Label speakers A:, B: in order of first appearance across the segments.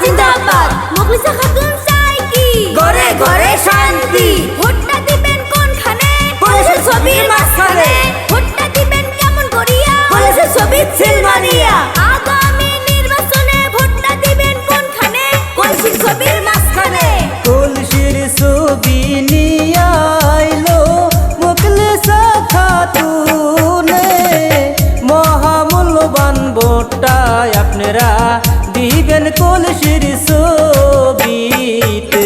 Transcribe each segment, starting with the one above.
A: জিন্দাবাদ মুখলিসা খাতুন চাই কি ঘরে ঘরে শান্তি ভোটটা দিবেন কোনখানে পুলিশের ছবির মাঝখানে ভোটটা দিবেন কেমন করিয়া পুলিশের ছবির সিলমানিয়া আগামী নির্বাচনে ভোটটা দিবেন কোনখানে পুলিশের ছবির মাঝখানে
B: কলসির ছবি নিয়ে আইলো মুখলিসা খাতুনে মহামূল্যবান ভোটটা আপনারা দিবেন কলসির ছবিতে।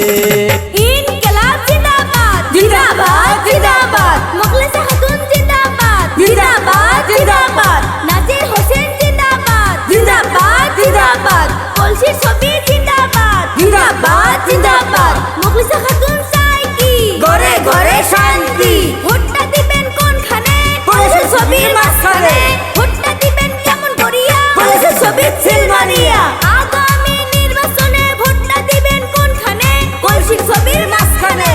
A: ইনকিলাব জিন্দাবাদ জিন্দাবাদ জিন্দাবাদ মুখলিসা খাতুন জিন্দাবাদ জিন্দাবাদ জিন্দাবাদ নাজির হোসেন জিন্দাবাদ জিন্দাবাদ জিন্দাবাদ কলসির ছবি জিন্দাবাদ জিন্দাবাদ জিন্দাবাদ মুখলিসা খাতুন চাই কি ঘরে ঘরে শান্তি ভোটটা দিবেন কোনখানে পুলিশের ছবির মাঝখানে ভোটটা দিবেন কেমন করিয়া পুলিশের ছবির সিলমানিয়া আগামী নির্বাচনে ভোটটা দিবেন কোনখানে কলসির ছবির মাঝখানে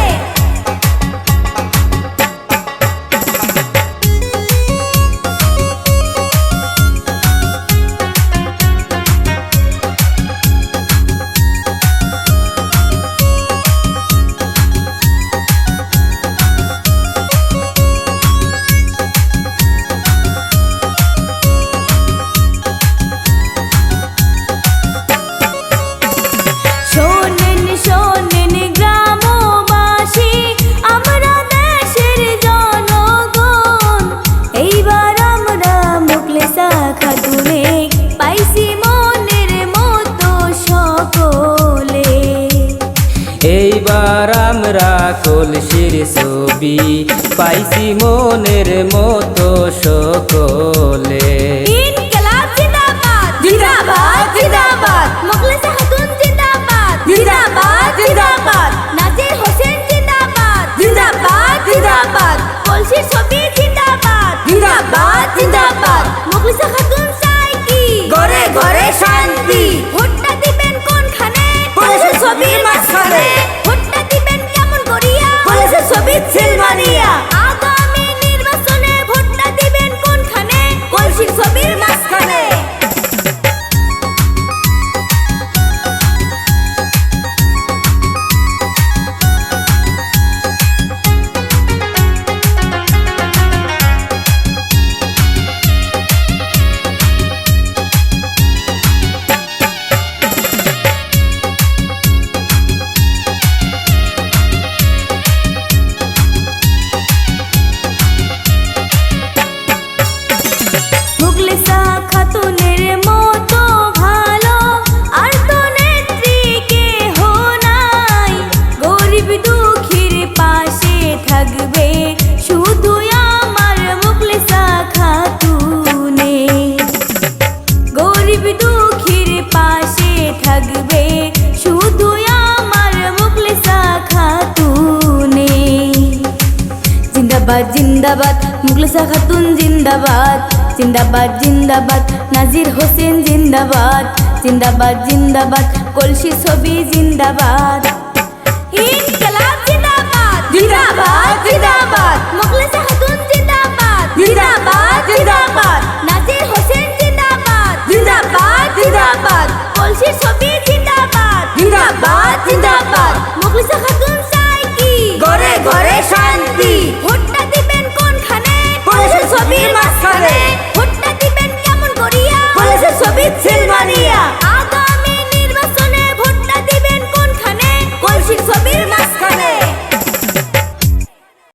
A: শোনেন শোনেন গ্রামবাসী আমরা দেশের জনগণ এইবার আমরা মুখলিসা খাতুনে পাইছি মনের মতো সকলে
B: এইবার আমরা কলসির ছবি পাইছি মনের মতো সকলে।
A: ইনকিলাব জিন্দাবাদ জিন্দাবাদ জিন্দাবাদ মুখলিসা খাতুন জিন্দাবাদ জিন্দাবাদ জিন্দাবাদ নাজির হোসেন জিন্দাবাদ জিন্দাবাদ জিন্দাবাদ কলসির ছবি জিন্দাবাদ জিন্দাবাদ জিন্দাবাদ মুখলিসা খাতুন চাই কি ঘরে ঘরে শান্তি ভোটটা দিবেন কোনখানে পুলিশের ছবির মাঝখানে ভোটটা দিবেন কেমন করিয়া পুলিশের ছবির সিলমানিয়া আগামী নির্বাচনে ভোটটা দিবেন কোনখানে কলসির ছবির মাঝখানে মুখলিসা খাতুনের মতো ভালো আর তো নেত্রী কেহ নাই গরিব দুঃখীর পাশে থাকবে শুধু আমার মুখলিসা খাতুনে গরিব দুঃখীর পাশে থাকবে শুধু আমার মুখলিসা খাতুনে জিন্দাবাদ জিন্দাবাদ মুখলিসা খাতুন জিন্দাবাদ জিন্দাবাদ জিন্দাবাদ নাজির হোসেন জিন্দাবাদ জিন্দাবাদ জিন্দাবাদ কলসির ছবি জিন্দাবাদ ইনকিলাব জিন্দাবাদ জিন্দাবাদ জিন্দাবাদ মুখলিসা খাতুন জিন্দাবাদ জিন্দাবাদ জিন্দাবাদ নাজির হোসেন জিন্দাবাদ জিন্দাবাদ জিন্দাবাদ কলসির ছবি জিন্দাবাদ জিন্দাবাদ জিন্দাবাদ মুখলিসা খাতুন চাই কি ঘরে ঘরে শান্তি